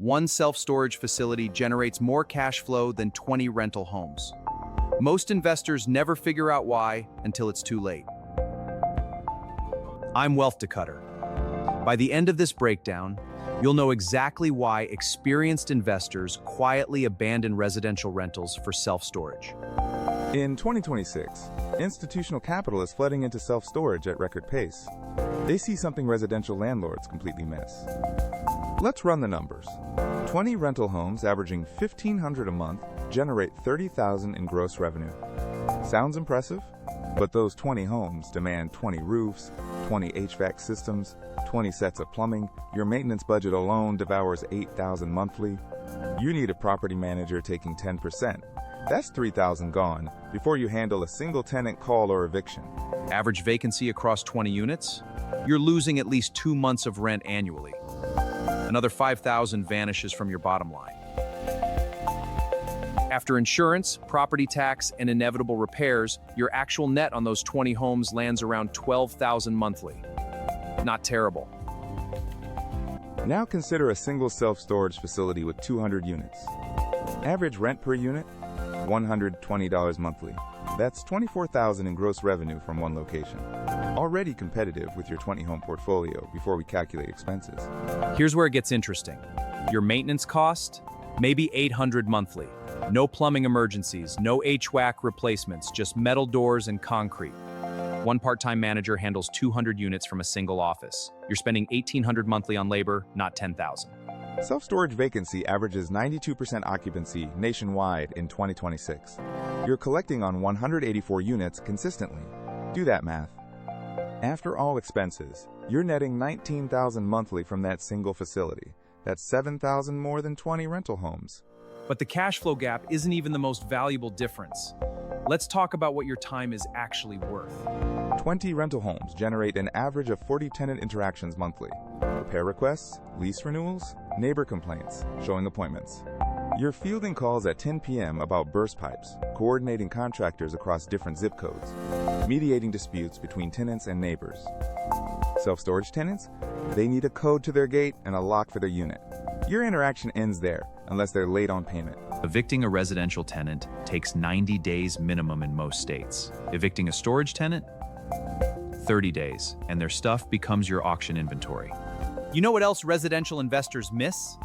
one self-storage facility generates more cash flow than 20 rental homes. Most investors never figure out why until it's too late. I'm Wealth Decutter. By the end of this breakdown, you'll know exactly why experienced investors quietly abandon residential rentals for self-storage. In 2026, institutional capital is flooding into self-storage at record pace. They see something residential landlords completely miss. Let's run the numbers. 20 rental homes averaging $1,500 a month generate $30,000 in gross revenue. Sounds impressive, but those 20 homes demand 20 roofs, 20 HVAC systems, 20 sets of plumbing. Your maintenance budget alone devours $8,000 monthly. You need a property manager taking 10%. That's $3,000 gone before you handle a single tenant call or eviction. Average vacancy across 20 units? You're losing at least 2 months of rent annually. Another $5,000 vanishes from your bottom line. After insurance, property tax, and inevitable repairs, your actual net on those 20 homes lands around $12,000 monthly. Not terrible. Now consider a single self-storage facility with 200 units. Average rent per unit? $120 monthly. That's $24,000 in gross revenue from one location. Already competitive with your 20-home portfolio before we calculate expenses. Here's where it gets interesting. Your maintenance cost? Maybe $800 monthly. No plumbing emergencies, no HVAC replacements, just metal doors and concrete. One part-time manager handles 200 units from a single office. You're spending $1,800 monthly on labor, not $10,000. Self-storage vacancy averages 92% occupancy nationwide in 2026. You're collecting on 184 units consistently. Do that math. After all expenses, you're netting $19,000 monthly from that single facility. That's $7,000 more than 20 rental homes. But the cash flow gap isn't even the most valuable difference. Let's talk about what your time is actually worth. 20 rental homes generate an average of 40 tenant interactions monthly. Repair requests, lease renewals, neighbor complaints, showing appointments. You're fielding calls at 10 p.m. about burst pipes, coordinating contractors across different zip codes, mediating disputes between tenants and neighbors. Self-storage tenants? They need a code to their gate and a lock for their unit. Your interaction ends there, unless they're late on payment. Evicting a residential tenant takes 90 days minimum in most states. Evicting a storage tenant? 30 days, and their stuff becomes your auction inventory. You know what else residential investors miss?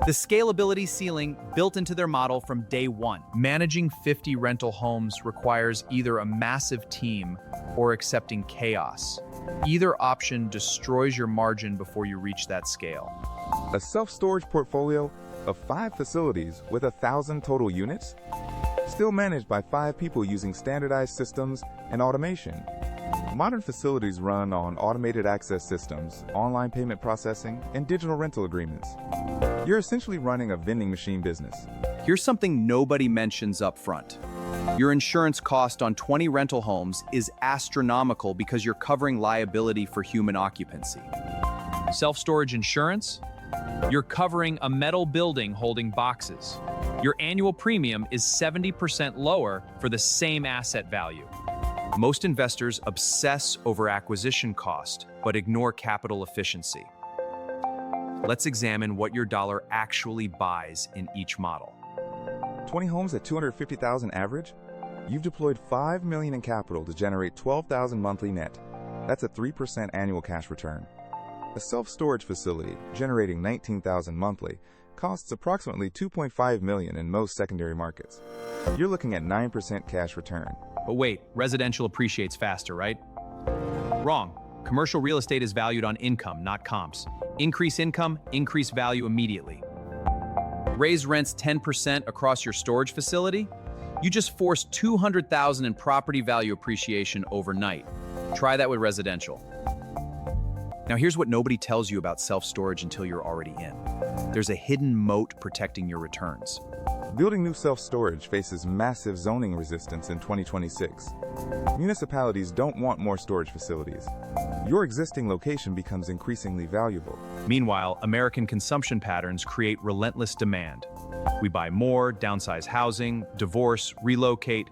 The scalability ceiling built into their model from day one. Managing 50 rental homes requires either a massive team or accepting chaos. Either option destroys your margin before you reach that scale. A self-storage portfolio of 5 facilities with 1,000 total units? Still managed by 5 people using standardized systems and automation. Modern facilities run on automated access systems, online payment processing, and digital rental agreements. You're essentially running a vending machine business. Here's something nobody mentions up front. Your insurance cost on 20 rental homes is astronomical because you're covering liability for human occupancy. Self-storage insurance? You're covering a metal building holding boxes. Your annual premium is 70% lower for the same asset value. Most investors obsess over acquisition cost, but ignore capital efficiency. Let's examine what your dollar actually buys in each model. 20 homes at $250,000 average? You've deployed $5 million in capital to generate $12,000 monthly net. That's a 3% annual cash return. A self-storage facility generating $19,000 monthly costs approximately $2.5 million in most secondary markets. You're looking at 9% cash return. But wait, residential appreciates faster, right? Wrong. Commercial real estate is valued on income, not comps. Increase income, increase value immediately. Raise rents 10% across your storage facility? You just forced $200,000 in property value appreciation overnight. Try that with residential. Now here's what nobody tells you about self-storage until you're already in. There's a hidden moat protecting your returns. Building new self-storage faces massive zoning resistance in 2026. Municipalities don't want more storage facilities. Your existing location becomes increasingly valuable. Meanwhile, American consumption patterns create relentless demand. We buy more, downsize housing, divorce, relocate.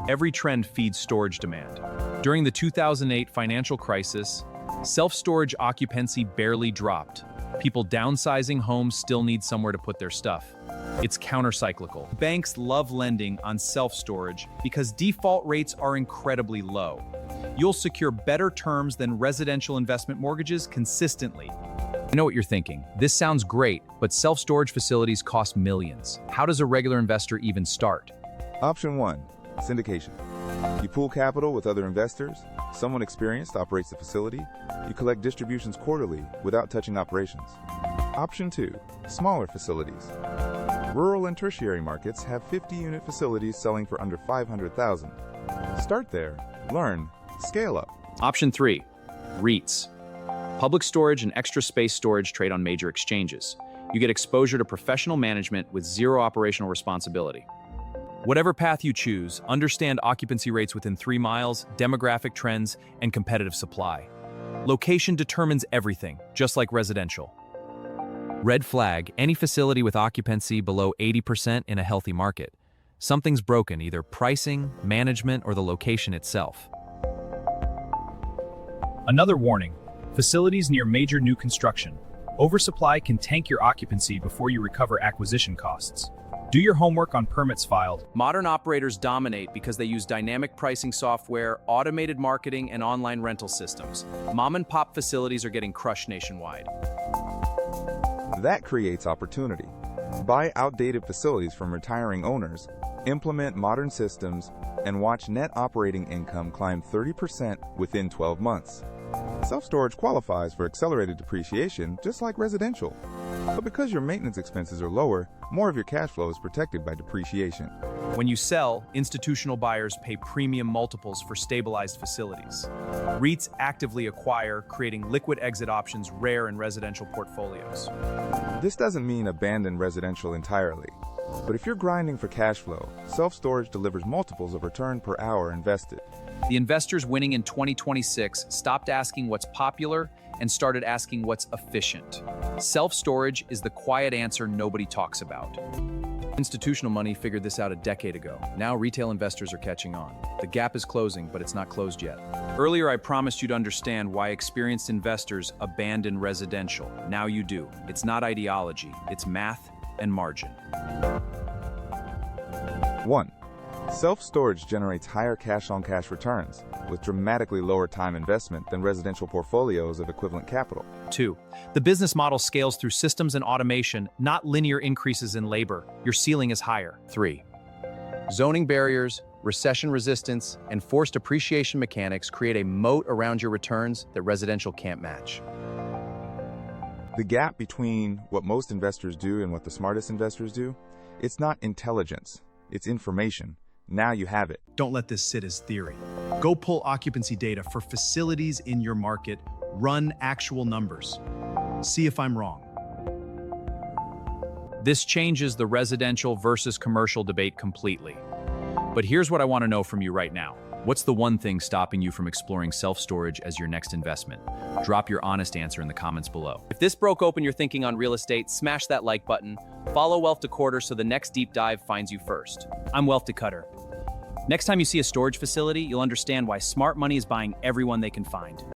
Every trend feeds storage demand. During the 2008 financial crisis, self-storage occupancy barely dropped. People downsizing homes still need somewhere to put their stuff. It's countercyclical. Banks love lending on self-storage because default rates are incredibly low. You'll secure better terms than residential investment mortgages consistently. I know what you're thinking. This sounds great, but self-storage facilities cost millions. How does a regular investor even start? Option 1. Syndication. You pool capital with other investors, someone experienced operates the facility, you collect distributions quarterly without touching operations. Option 2. Smaller facilities. Rural and tertiary markets have 50-unit facilities selling for under $500,000. Start there, learn, scale up. Option 3. REITs. Public storage and extra space storage trade on major exchanges. You get exposure to professional management with zero operational responsibility. Whatever path you choose, understand occupancy rates within 3 miles, demographic trends, and competitive supply. Location determines everything, just like residential. Red flag, any facility with occupancy below 80% in a healthy market. Something's broken, either pricing, management, or the location itself. Another warning, facilities near major new construction. Oversupply can tank your occupancy before you recover acquisition costs. Do your homework on permits filed. Modern operators dominate because they use dynamic pricing software, automated marketing, and online rental systems. Mom-and-pop facilities are getting crushed nationwide. That creates opportunity. Buy outdated facilities from retiring owners, implement modern systems, and watch net operating income climb 30% within 12 months. Self-storage qualifies for accelerated depreciation just like residential. But because your maintenance expenses are lower, more of your cash flow is protected by depreciation. When you sell, institutional buyers pay premium multiples for stabilized facilities. REITs actively acquire, creating liquid exit options rare in residential portfolios. This doesn't mean abandon residential entirely. But if you're grinding for cash flow, self-storage delivers multiples of return per hour invested. The investors winning in 2026 stopped asking what's popular and started asking what's efficient. Self-storage is the quiet answer nobody talks about. Institutional money figured this out a decade ago. Now retail investors are catching on. The gap is closing, but it's not closed yet. Earlier, I promised you to understand why experienced investors abandon residential. Now you do. It's not ideology, it's math and margin. 1. Self-storage generates higher cash-on-cash returns, with dramatically lower time investment than residential portfolios of equivalent capital. 2. The business model scales through systems and automation, not linear increases in labor. Your ceiling is higher. 3. Zoning barriers, recession resistance, and forced appreciation mechanics create a moat around your returns that residential can't match. The gap between what most investors do and what the smartest investors do, it's not intelligence, it's information. Now you have it. Don't let this sit as theory. Go pull occupancy data for facilities in your market, run actual numbers. See if I'm wrong. This changes the residential versus commercial debate completely. But here's what I want to know from you right now. What's the one thing stopping you from exploring self-storage as your next investment? Drop your honest answer in the comments below. If this broke open your thinking on real estate, smash that like button. Follow Wealth to Quarter so the next deep dive finds you first. I'm Wealth to Cutter. Next time you see a storage facility, you'll understand why smart money is buying everyone they can find.